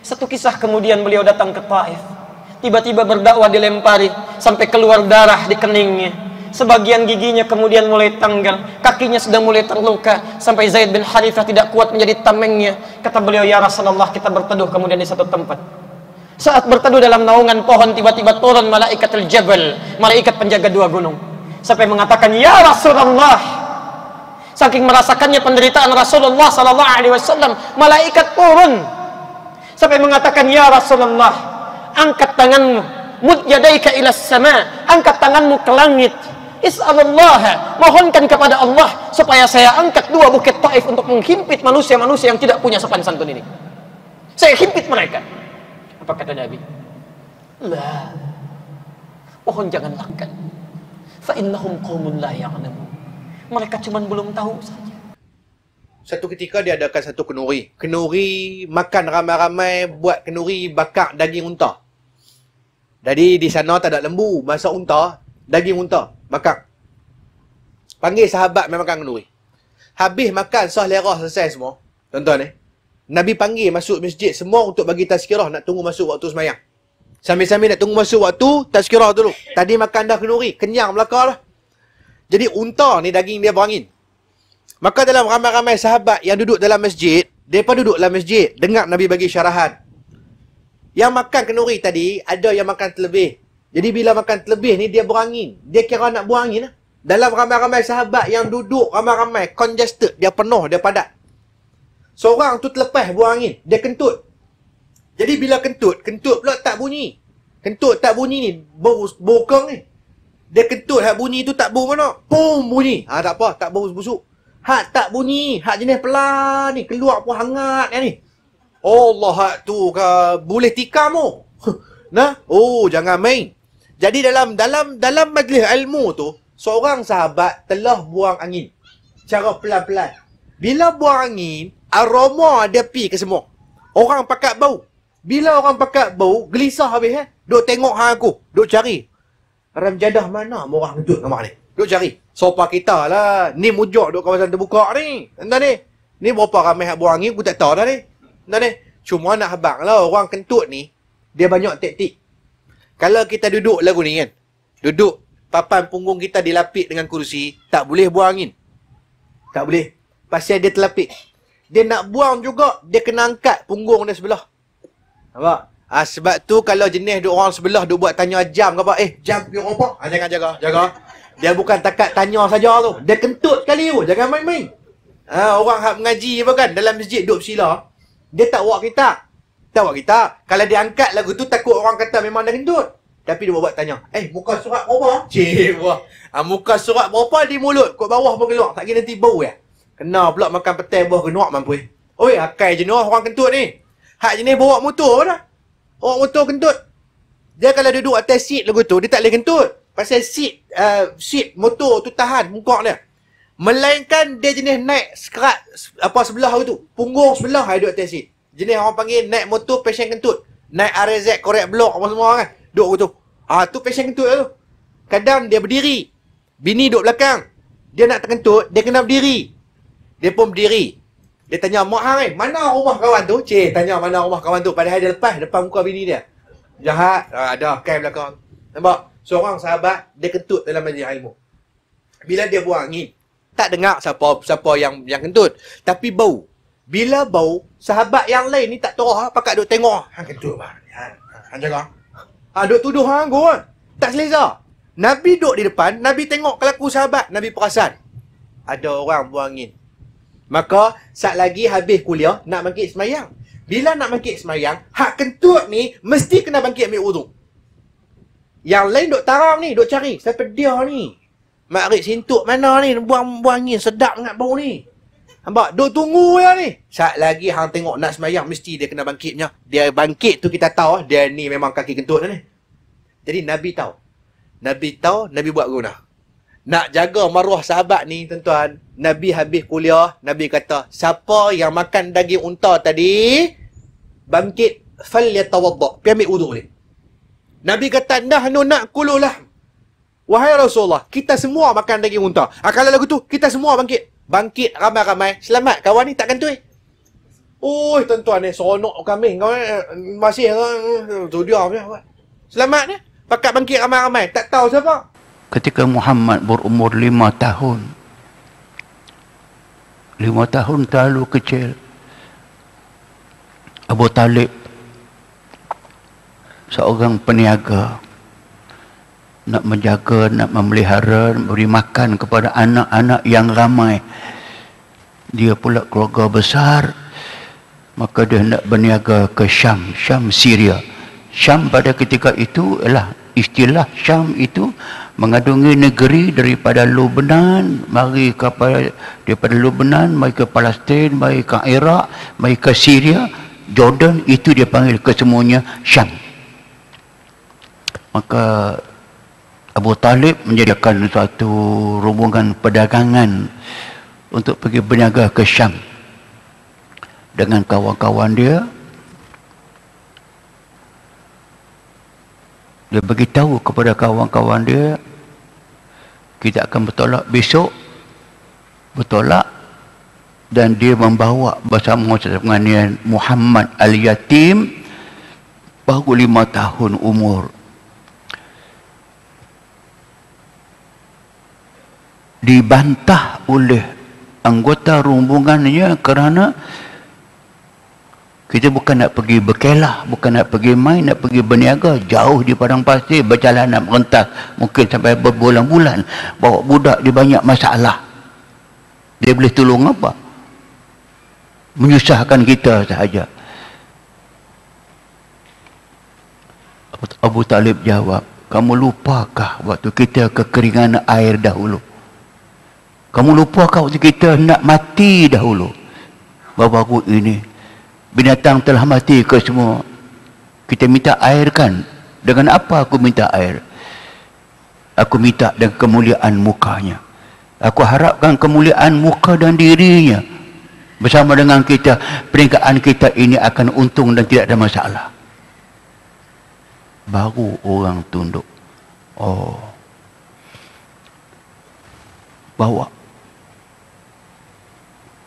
Satu kisah kemudian beliau datang ke Taif. Tiba-tiba berdakwah dilempari sampai keluar darah di keningnya. Sebagian giginya kemudian mulai tanggal, kakinya sudah mulai terluka sampai Zaid bin Harithah tidak kuat menjadi tamengnya. Kata beliau, "Ya Rasulullah, kita berteduh kemudian di satu tempat. Saat berteduh dalam naungan pohon, tiba-tiba turun malaikatul jabal, malaikat penjaga dua gunung. Sampai mengatakan, 'Ya Rasulullah.' Saking merasakannya penderitaan Rasulullah sallallahu alaihi wasallam, malaikat turun sampai mengatakan, 'Ya Rasulullah, angkat tanganmu, mud yadaika ila sama, angkat tanganmu ke langit. Is'alullah, mohonkan kepada Allah supaya saya angkat dua bukit Taif untuk menghimpit manusia-manusia yang tidak punya sopan santun ini. Saya himpit mereka.' Apa kata Nabi? 'La, mohon jangan angkat. Fa innahum qaumun la ya'lamun.' Mereka cuma belum tahu saja." Satu ketika dia adakan satu kenuri. Kenuri makan ramai-ramai, buat kenuri bakar daging unta. Jadi di sana tak ada lembu, masak unta, daging unta, bakar. Panggil sahabat main makan kenuri. Habis makan selera selesai semua. Tuan-tuan Nabi panggil masuk masjid semua untuk bagi tazkirah, nak tunggu masuk waktu semayang. Sambil-sambil nak tunggu masuk waktu, tazkirah dulu. Tadi makan dah kenuri, kenyang belakang lah. Jadi unta ni daging dia berangin. Maka dalam ramai-ramai sahabat yang duduk dalam masjid, mereka duduk dalam masjid, dengar Nabi bagi syarahan. Yang makan kenuri tadi, ada yang makan terlebih. Jadi bila makan terlebih ni, dia berangin. Dia kira nak buang angin lah. Dalam ramai-ramai sahabat yang duduk ramai-ramai, congested, dia penuh, dia padat. Seorang tu terlepas buang angin, dia kentut. Jadi bila kentut pula tak bunyi. Kentut tak bunyi ni, bokong ni. Dia kentut, hak bunyi tu tak bau mana? Pum bunyi. Tak apa, tak bau busuk. Hak tak bunyi, hak jenis pelan ni, keluar pun hangat ni. Allah, hak tu ke boleh tikam tu. Nah, jangan main. Jadi dalam majlis ilmu tu, seorang sahabat telah buang angin cara pelan-pelan. Bila buang angin, aroma dia pi ke semua. Orang pakat bau. Bila orang pakat bau, gelisah habis Duk tengok hang aku, duk cari. Ram jadah mana orang kentut gambar ni? Duk cari. Sopa kita lah. Ni mujur duk kawasan terbuka ni. Entah ni. Ni berapa ramai hak buang angin, aku tak tahu dah ni. Entah ni. Cuma nak habang lah, orang kentut ni, dia banyak taktik. Kalau kita duduk lagu ni kan, duduk, papan punggung kita dilapik dengan kursi, tak boleh buang angin. Tak boleh. Pasal dia terlapik. Dia nak buang juga, dia kena angkat punggung dia sebelah. Nampak? Sebab tu kalau jenis duk orang sebelah duk buat tanya jam ke apa, jam pergi apa? Jangan jaga. Dia bukan takat tanya saja tu. Dia kentut kali tu. Jangan main-main. Orang hak mengaji apa kan, dalam masjid duk bersila, dia tak buat kitab. Tak buat kitab. Kalau dia angkat lagu tu, takut orang kata memang dah kentut. Tapi dia buat tanya, muka surat berapa? Cik, muka surat berapa di mulut? Kot bawah pun keluar. Tak kira nanti bau ya. Kena pula makan petai buah kenuak mampu. Oi, akai jenuh orang kentut ni. Hak jenis bawa motor dah. Orang motor kentut. Dia kalau duduk atas seat lagu tu, dia tak boleh kentut. Pasal seat motor tu tahan muka dia. Melainkan dia jenis naik sekerat sebelah tu. Punggung sebelah duduk atas seat. Jenis orang panggil naik motor pasien kentut. Naik RZ korek blok apa semua kan. Duduk tu. Tu pasien kentut tu. Kadang dia berdiri. Bini duduk belakang. Dia nak terkentut, dia kena berdiri. Dia pun berdiri. Dia tanya, "Mak hang mana rumah kawan tu?" Cik tanya mana rumah kawan tu. Padahal dia lepas depan muka bini dia. Jahat. Ada kain belakang. Nampak? Seorang sahabat, dia kentut dalam majlis ilmu. Bila dia buang angin, tak dengar siapa yang kentut. Tapi bau. Bila bau, sahabat yang lain ni tak tahu, pakat duk tengok. Hang kentut bang. Hang jaga. Duk tuduh hang go kan. Tak selesa. Nabi duk di depan, Nabi tengok kelaku sahabat, Nabi perasan. Ada orang buang angin. Maka, saat lagi habis kuliah, nak bangkit semayang. Bila nak bangkit semayang, hak kentut ni, mesti kena bangkit ambil wuduk. Yang lain duk taram ni, duk cari. Siapa dia ni? Makrib sintuk mana ni? Buang angin, sedap sangat bau ni. Nampak? Duk tunggu ya ni. Saat lagi hang tengok nak semayang, mesti dia kena bangkitnya. Dia bangkit tu kita tahu, dia ni memang kaki kentut ni. Jadi Nabi tahu. Nabi buat guna. Nak jaga maruah sahabat ni, tuan-tuan, Nabi habis kuliah, Nabi kata, siapa yang makan daging unta tadi, bangkit, falyatawadda. Pergi ambil wuduk ni. Nabi kata, nahnu na'kululah. Wahai Rasulullah, kita semua makan daging unta. Kalau lagu tu, kita semua bangkit. Bangkit ramai-ramai. Selamat, kawan ni tak kentut. Oh, tuan-tuan ni seronok kambing kau masih tu dia. Selamat ni. Pakat bangkit ramai-ramai. Tak tahu siapa. Ketika Muhammad berumur 5 tahun. 5 tahun terlalu kecil. Abu Talib seorang peniaga, nak menjaga, nak memelihara, beri makan kepada anak-anak yang ramai. Dia pula keluarga besar, maka dia hendak berniaga ke Syam, Syam Syria. Syam pada ketika itu ialah istilah Syam itu mengandungi negeri daripada Lebanon, mari daripada Lebanon, mari ke Palestin, mari ke Iraq, mari ke Syria, Jordan, itu dia panggil kesemuanya Syam. Maka Abu Talib menjadikan suatu rombongan perdagangan untuk pergi berniaga ke Syam dengan kawan-kawan dia. Dia beritahu kepada kawan-kawan dia, kita akan bertolak besok, bertolak, dan dia membawa bersama dengan Muhammad Al-Yatim, baru 5 tahun umur. Dibantah oleh anggota rombongannya kerana kita bukan nak pergi berkelah, bukan nak pergi main, nak pergi berniaga jauh di padang pasir, berjalan nak merentas mungkin sampai berbulan-bulan, bawa budak dia banyak masalah. Dia boleh tolong apa? Menyusahkan kita sahaja. Abu Talib jawab, kamu lupakah waktu kita kekeringan air dahulu? Kamu lupakah waktu kita nak mati dahulu? Baru-baru ini binatang telah mati ke semua. Kita minta air kan? Dengan apa aku minta air? Aku minta dengan kemuliaan mukanya. Aku harapkan kemuliaan muka dan dirinya. Bersama dengan kita, peringkaan kita ini akan untung dan tidak ada masalah. Baru orang tunduk. Oh, bawa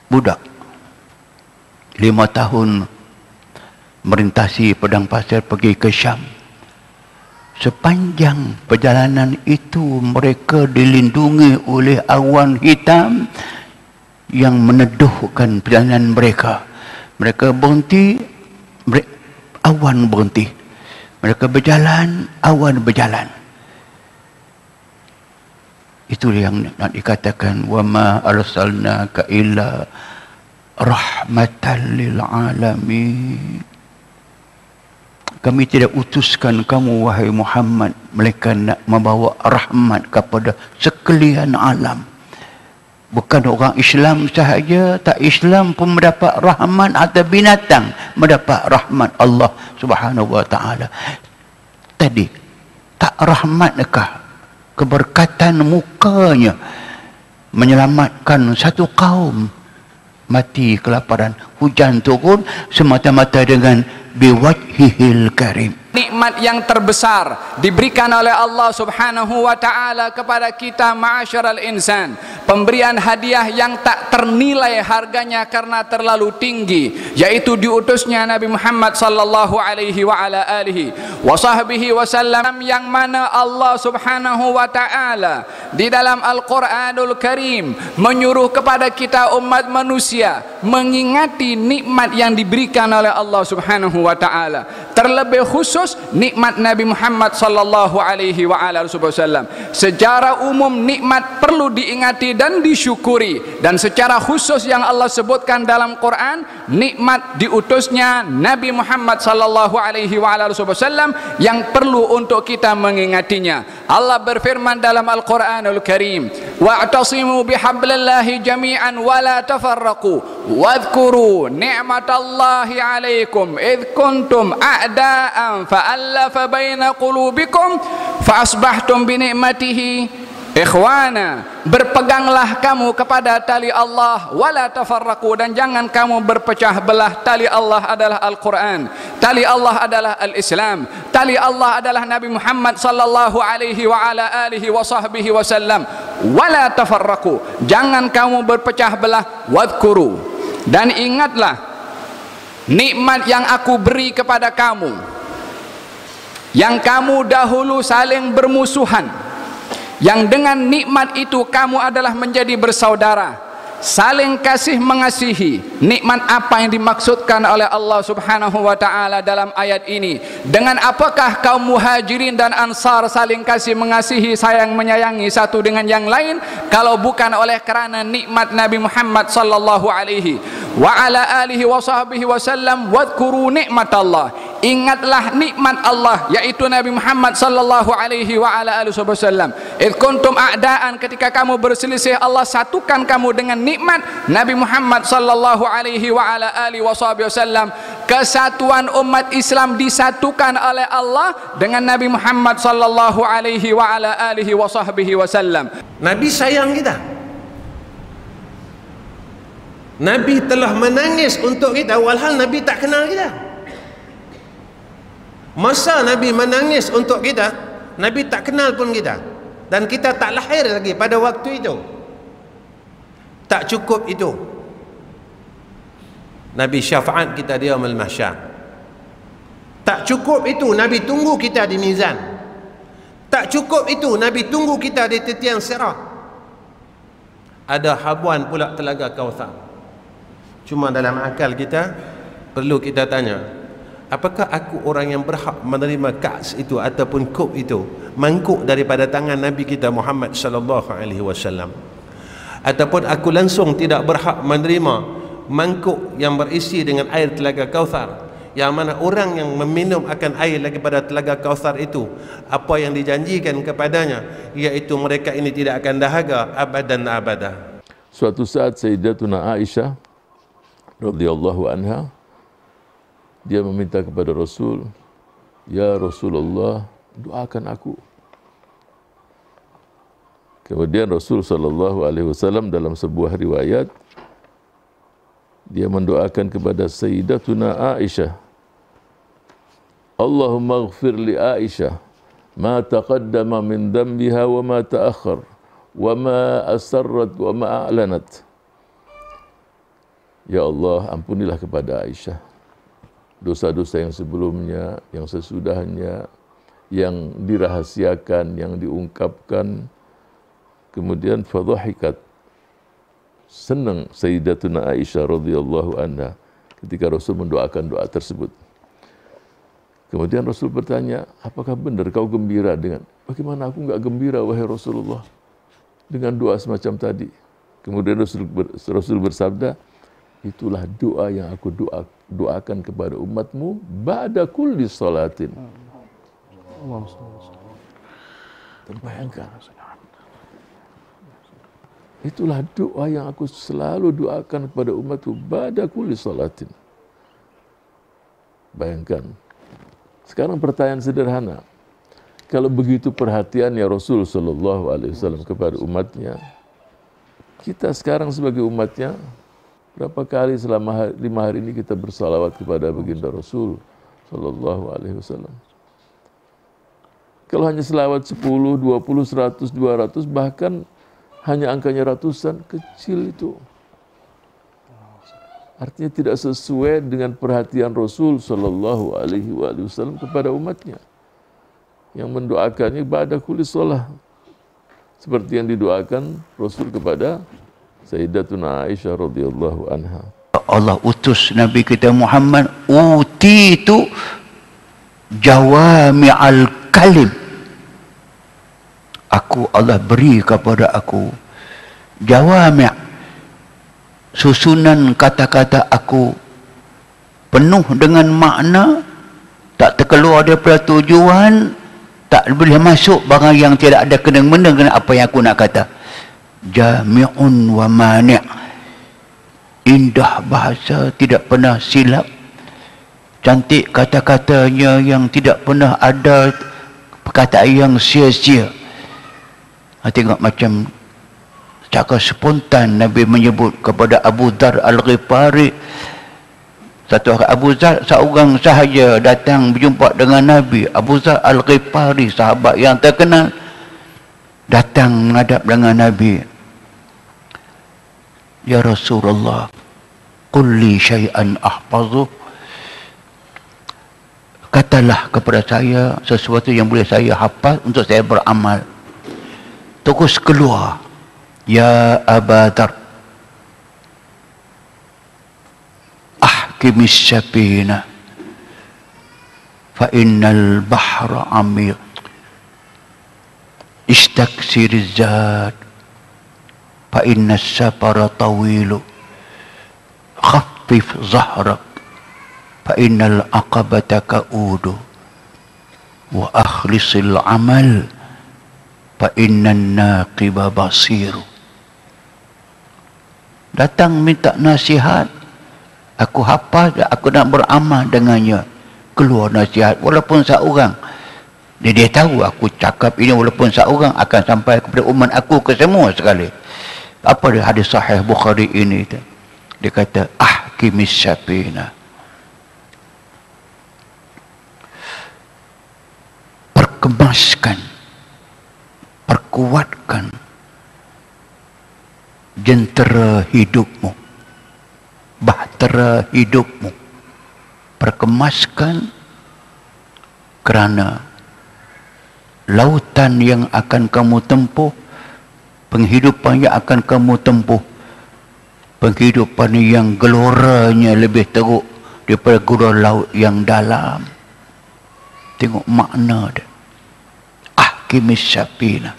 budak 5 tahun merintasi padang pasir pergi ke Syam. Sepanjang perjalanan itu mereka dilindungi oleh awan hitam yang meneduhkan perjalanan mereka. Mereka berhenti, awan berhenti. Mereka berjalan, awan berjalan. Itu yang nak dikatakan, wa ma arsalnaka illa rahmatan lil alamin. Kami tidak utuskan kamu wahai Muhammad melainkan nak membawa rahmat kepada sekalian alam. Bukan orang Islam sahaja, tak Islam pun mendapat rahmat, atau binatang mendapat rahmat Allah Subhanahu wa taala. Tadi tak rahmatkah keberkatan mukanya menyelamatkan satu kaum mati kelaparan, hujan turun semata-mata dengan biwajhihil karim. Nikmat yang terbesar diberikan oleh Allah Subhanahu wa taala kepada kita ma'asyaral insan. Pemberian hadiah yang tak ternilai harganya karena terlalu tinggi, yaitu diutusnya Nabi Muhammad sallallahu alaihi wa ala alihi wa sahbihi wasallam, yang mana Allah Subhanahu wa taala di dalam Al-Qur'anul Karim menyuruh kepada kita umat manusia mengingati nikmat yang diberikan oleh Allah Subhanahu wa taala. Terlebih khusus nikmat Nabi Muhammad sallallahu alaihi wa ala wasallam. Secara umum nikmat perlu diingati dan disyukuri, dan secara khusus yang Allah sebutkan dalam Quran, nikmat diutusnya Nabi Muhammad sallallahu alaihi wa ala wasallam yang perlu untuk kita mengingatinya. Allah berfirman dalam Al-Qur'anul Karim, wa'tasimu bihablillahi jami'an wa la tafarraqu wadhkuru ni'matallahi alaikum idh kuntum a'da'an fa'allafa baina qulubikum fa'asbahtum bi ni'matihi ikhwana. Berpeganglah kamu kepada tali Allah, wala tafarraqu, dan jangan kamu berpecah belah. Tali Allah adalah Al-Quran, tali Allah adalah Al-Islam, tali Allah adalah Nabi Muhammad sallallahu alaihi wa ala alihi wa sahbihi wasallam. Wala tafarraqu, jangan kamu berpecah belah. Wadhkuru, dan ingatlah nikmat yang aku beri kepada kamu, yang kamu dahulu saling bermusuhan, yang dengan nikmat itu kamu adalah menjadi bersaudara, saling kasih mengasihi. Nikmat apa yang dimaksudkan oleh Allah Subhanahu wa taala dalam ayat ini? Dengan apakah kaum muhajirin dan ansar saling kasih mengasihi, sayang menyayangi satu dengan yang lain, kalau bukan oleh kerana nikmat Nabi Muhammad sallallahu alaihi wa ala alihi wa sahbihi wasallam. Wadhkuru nikmatallah, ingatlah nikmat Allah, yaitu Nabi Muhammad sallallahu alaihi wa ala alihi wasallam. Id kuntum a'daan, ketika kamu berselisih, Allah satukan kamu dengan nikmat Nabi Muhammad sallallahu alaihi wa ala alihi wasallam. Kesatuan umat Islam disatukan oleh Allah dengan Nabi Muhammad sallallahu alaihi wa ala alihi wasallam. Nabi sayang kita. Nabi telah menangis untuk kita walhal Nabi tak kenal kita. Masa Nabi menangis untuk kita, Nabi tak kenal pun kita, dan kita tak lahir lagi pada waktu itu. Tak cukup itu, Nabi syafaat kita di yaumul mahsyar. Tak cukup itu, Nabi tunggu kita di mizan. Tak cukup itu, Nabi tunggu kita di titian sirat. Ada habuan pula telaga Kautsar. Cuma dalam akal kita perlu kita tanya, apakah aku orang yang berhak menerima ka'as itu ataupun kub itu, mangkuk daripada tangan Nabi kita Muhammad sallallahu alaihi wasallam, ataupun aku langsung tidak berhak menerima mangkuk yang berisi dengan air telaga Kautsar, yang mana orang yang meminum akan air daripada telaga Kautsar itu, apa yang dijanjikan kepadanya, iaitu mereka ini tidak akan dahaga abadan abada. Suatu saat Sayyidatuna Aisyah radhiyallahu anha, dia meminta kepada Rasul, "Ya Rasulullah, doakan aku." Kemudian Rasul sallallahu alaihi wasallam dalam sebuah riwayat, dia mendoakan kepada Sayyidatuna Aisyah, "Allahumma ighfir li Aisyah ma taqaddama min dhanbiha wa ma ta'akhkhar wa ma asarrat wa ma a'lanat." Ya Allah, ampunilah kepada Aisyah dosa-dosa yang sebelumnya, yang sesudahnya, yang dirahasiakan, yang diungkapkan. Kemudian fadhahikat, senang Sayyidatuna Aisyah radhiyallahu anha ketika Rasul mendoakan doa tersebut. Kemudian Rasul bertanya, apakah benar kau gembira dengan? Bagaimana aku enggak gembira wahai Rasulullah dengan doa semacam tadi? Kemudian Rasul bersabda, itulah doa yang aku doakan kepada umatmu ba'da kulli salatin. Terbayangkan, itulah doa yang aku selalu doakan kepada umatku ba'da kulli salatin. Bayangkan. Sekarang pertanyaan sederhana, kalau begitu perhatiannya Rasul sallallahu alaihi wasallam kepada umatnya, kita sekarang sebagai umatnya, berapa kali selama 5 hari ini kita bersalawat kepada baginda Rasul sallallahu alaihi wasallam? Kalau hanya selawat 10, 20, 100, 200, bahkan hanya angkanya ratusan, kecil itu. Artinya tidak sesuai dengan perhatian Rasul sallallahu alaihi wasallam kepada umatnya, yang mendoakannya ba'da kulli shalah, seperti yang didoakan Rasul kepada Sayyidatuna Aisyah radhiyallahu anha. Allah utus Nabi kita Muhammad, utitu jawami'al kalim. Allah beri kepada aku jawami', susunan kata-kata aku penuh dengan makna, tak terkeluar daripada tujuan, tak boleh masuk barang yang tidak ada kena-mena dengan apa yang aku nak kata. Jami'un wa mani', indah bahasa, tidak pernah silap, cantik kata-katanya yang tidak pernah ada perkataan yang sia-sia. Tengok macam secara spontan Nabi menyebut kepada Abu Dzar Al-Ghifari. Satu hari Abu Dzar seorang sahaja datang berjumpa dengan Nabi. Abu Dzar Al-Ghifari, sahabat yang terkenal, datang menghadap dengan Nabi. Ya Rasulullah, qul li syai'an ahfazuh katalah kepada saya sesuatu yang boleh saya hafal untuk saya beramal. Terus keluar, ya Aba Dar, ahkimis safina fa innal bahra amiq, istaksiriz zad fa innas safara tawilu, khaffif zahrak fa innal aqabata ka'udu, wa akhlisil amal fa innan naqiba basiru. Datang minta nasihat, aku hafal, aku nak beramal dengannya. Keluar nasihat walaupun seorang. Dia tahu aku cakap ini walaupun seorang akan sampai kepada umat aku ke semua sekali. Apa dia hadis sahih Bukhari ini? Dia kata ahkimis safina, perkemaskan, perkuatkan jentera hidupmu, bahtera hidupmu, perkemaskan, kerana lautan yang akan kamu tempuh, penghidupan yang akan kamu tempuh, penghidupan yang geloranya lebih teruk daripada gelora laut yang dalam. Tengok makna dia. Ahkimis safina,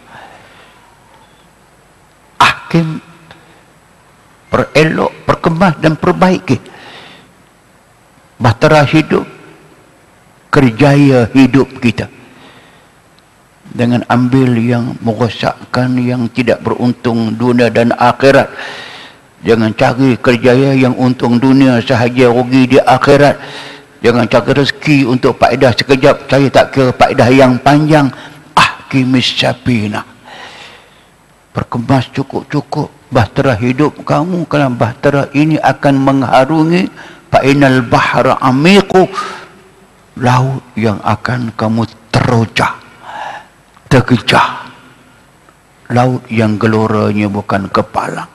ahkim, perelok, perkemas dan perbaiki bahtera hidup, kerjaya hidup kita, dengan ambil yang merosakkan, yang tidak beruntung dunia dan akhirat. Jangan cari kerjaya yang untung dunia sahaja, rugi di akhirat. Jangan cari rezeki untuk faedah sekejap, saya tak kira faedah yang panjang. Ahkimis safina, perkemas cukup-cukup bahtera hidup kamu, kerana bahtera ini akan mengharungi fa innal bahra amiqu, laut yang akan kamu terojah, tergejah, laut yang geloranya bukan kepalang.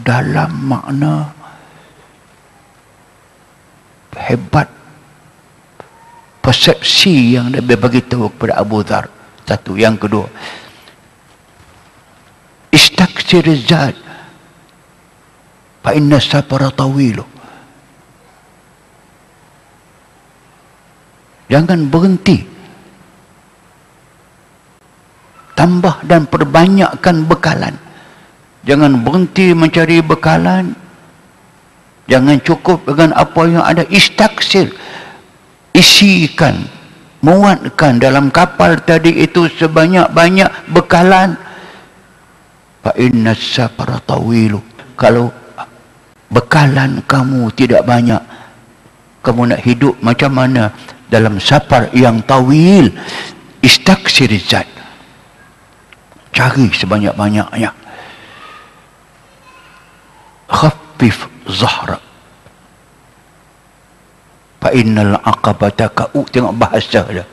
Dalam makna hebat persepsi yang Nabi bagi tahu kepada Abu Dhar. Satu. Yang kedua, istaksir zad fa inna safara tawilu, jangan berhenti, tambah dan perbanyakkan bekalan. Jangan berhenti mencari bekalan, jangan cukup dengan apa yang ada. Istaksir, isikan, muatkan dalam kapal tadi itu sebanyak-banyak bekalan. Fa inna safara tawilu, kalau bekalan kamu tidak banyak, kamu nak hidup macam mana dalam safar yang tawil? Istaksir zat, cari sebanyak-banyaknya. Khaffif zahra fa innal aqabata ka'u. Tengok bahasa dia,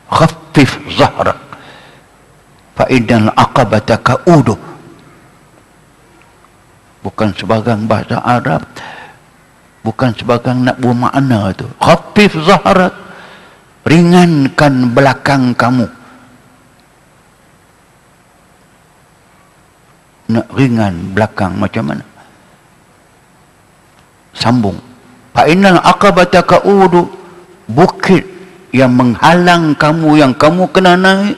khaffif zahra fa innal aqabata ka'udu. Bukan sebagang bahasa Arab, bukan sebagang nak buat makna tu. Khaffif zahra, ringankan belakang kamu. Nak ringan belakang macam mana? Sambung. Fa innal aqabata ka'udu, bukit yang menghalang kamu, yang kamu kena naik,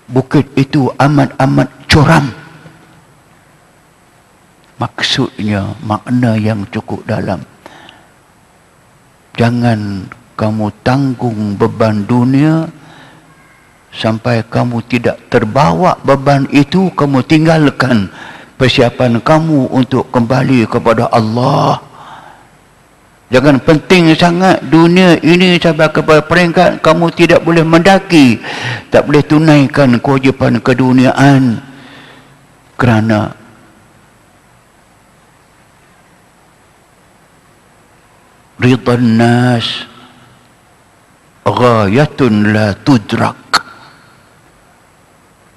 bukit itu amat-amat curam. Maksudnya makna yang cukup dalam. Jangan kamu tanggung beban dunia sampai kamu tidak terbawa beban itu, kamu tinggalkan persiapan kamu untuk kembali kepada Allah. Jangan penting sangat dunia ini sampai kepada peringkat kamu tidak boleh mendaki, tak boleh tunaikan kewajipan keduniaan, kerana ridha nas ghayatun la tudrak.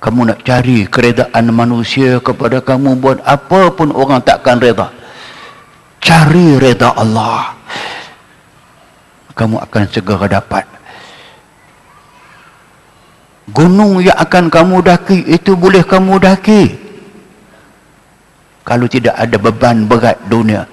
Kamu nak cari keredaan manusia kepada kamu, buat apa pun orang takkan reda. Cari reda Allah. kamu akan segera dapat. Gunung yang akan kamu daki itu boleh kamu daki kalau tidak ada beban berat dunia.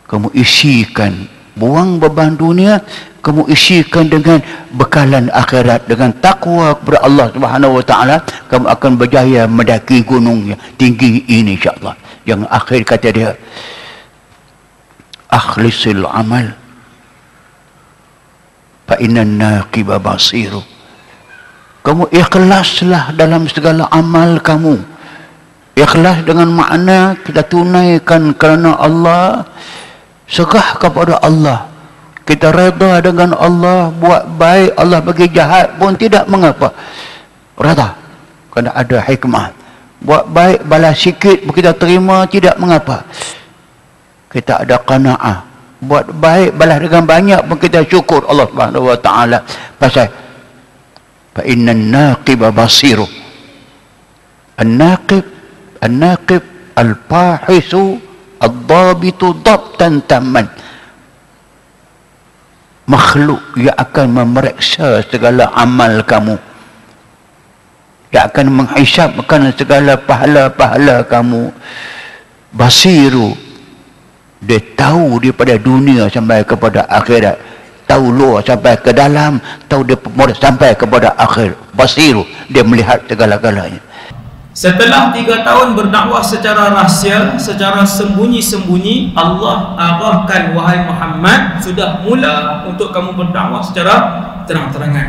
Kamu isikan, buang beban dunia, kamu isikan dengan bekalan akhirat, dengan takwa kepada Allah Subhanahu wa taala, kamu akan berjaya mendaki gunung yang tinggi ini insya-Allah. Yang akhir kata dia, akhlisil amal fa innan naqiba basiru. Kamu ikhlaslah dalam segala amal kamu. Ikhlas dengan makna kita tunaikan kerana Allah, serah kepada Allah. Kita reda dengan Allah, buat baik, Allah bagi jahat pun tidak mengapa. Reda, kerana ada hikmah. Buat baik, balas sikit pun kita terima, tidak mengapa. Kita ada qanaah. Buat baik, balas dengan banyak pun kita syukur Allah Subhanahu wa taala. Pasal fa innan naqiba basiru. An-naqib al-fahisu ad-dabitu dabtan tamman. Makhluk yang akan memeriksa segala amal kamu, yang akan menghisapkan segala pahala-pahala kamu. Basiru, dia tahu daripada dunia sampai kepada akhirat, tahu luar sampai ke dalam, tahu dia sampai kepada akhir. Basiru, dia melihat segala-galanya. Setelah 3 tahun berdakwah secara rahsia, secara sembunyi-sembunyi, Allah arahkan, wahai Muhammad, sudah mula untuk kamu berdakwah secara terang-terangan.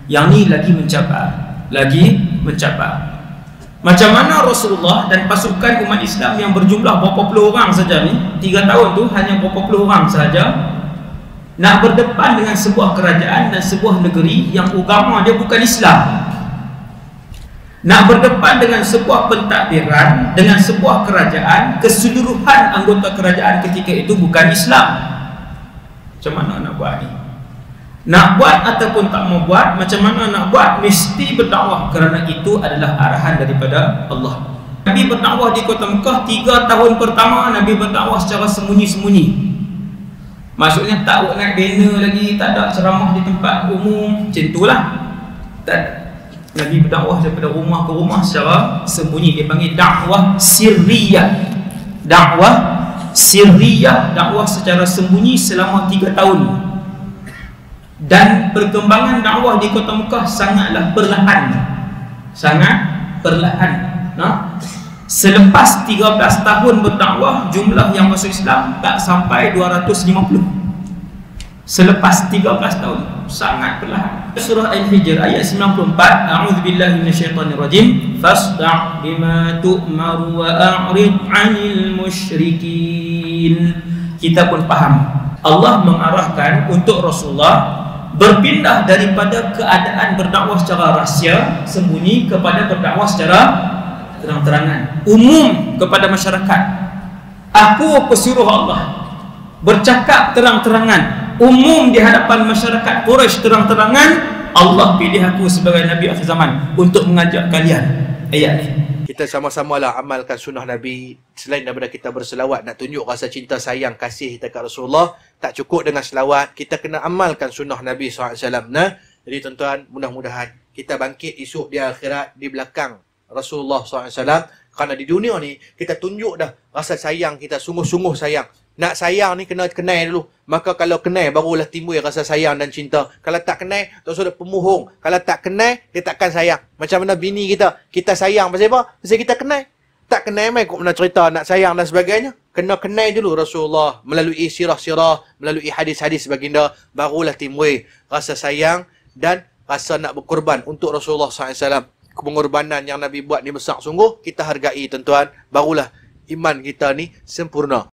Yang ni lagi mencabar. Macam mana Rasulullah dan pasukan umat Islam yang berjumlah berapa puluh orang saja ni, 3 tahun tu hanya berapa puluh orang saja, nak berdepan dengan sebuah kerajaan dan sebuah negeri yang agama dia bukan Islam. Nak berdepan dengan sebuah pentadbiran, dengan sebuah kerajaan, keseluruhan anggota kerajaan ketika itu bukan Islam. Macam mana nak buat ni? Nak buat ataupun tak mau buat, macam mana nak buat, mesti berdakwah, kerana itu adalah arahan daripada Allah. Nabi berdakwah di kota Mekah 3 tahun pertama, Nabi berdakwah secara sembunyi-sembunyi. Maksudnya tak buat naik banner lagi, tak ada ceramah di tempat umum, macam itulah. Tak. Nabi berdakwah daripada rumah ke rumah secara sembunyi. Dia panggil dakwah sirriyah. Dakwah sirriyah, dakwah secara sembunyi selama 3 tahun. Dan perkembangan dakwah di kota Mekah sangatlah perlahan. Selepas 13 tahun berdakwah, jumlah yang masuk Islam tak sampai 250. Selepas 13 tahun, sangat perlahan. Surah Al-Hijr ayat 94, a'udzubillahi minasyaitonirrajim, fasda' bima tu'maru wa a'rid 'anil musyrikin. Kita pun faham, Allah mengarahkan untuk Rasulullah berpindah daripada keadaan berdakwah secara rahsia, sembunyi, kepada berdakwah secara terang-terangan, umum kepada masyarakat. Aku pesuruh Allah, bercakap terang-terangan, umum di hadapan masyarakat Quraisy terang-terangan. Allah pilih aku sebagai Nabi akhir zaman untuk mengajak kalian. Ayat ni. Kita sama-sama lah amalkan sunnah Nabi. Selain daripada kita berselawat, nak tunjuk rasa cinta sayang kasih kita kat Rasulullah, tak cukup dengan selawat, kita kena amalkan sunnah Nabi SAW. Nah, jadi tuan-tuan, mudah-mudahan kita bangkit esok di akhirat di belakang Rasulullah SAW. Kerana di dunia ni kita tunjuk dah rasa sayang kita, sungguh-sungguh sayang. Nak sayang ni kena kenal dulu. Maka kalau kenal barulah timbul rasa sayang dan cinta. Kalau tak kenal, tak usah pemohong. Kalau tak kenal, dia takkan sayang. Macam mana bini kita, kita sayang pasal apa? Pasal kita kenal. Tak kenal mai kok nak cerita nak sayang dan sebagainya. Kena kenal dulu Rasulullah melalui sirah-sirah, melalui hadis-hadis baginda, barulah timbul rasa sayang dan rasa nak berkorban untuk Rasulullah SAW. Pengorbanan yang Nabi buat ni besar sungguh, kita hargai tuan-tuan, barulah iman kita ni sempurna.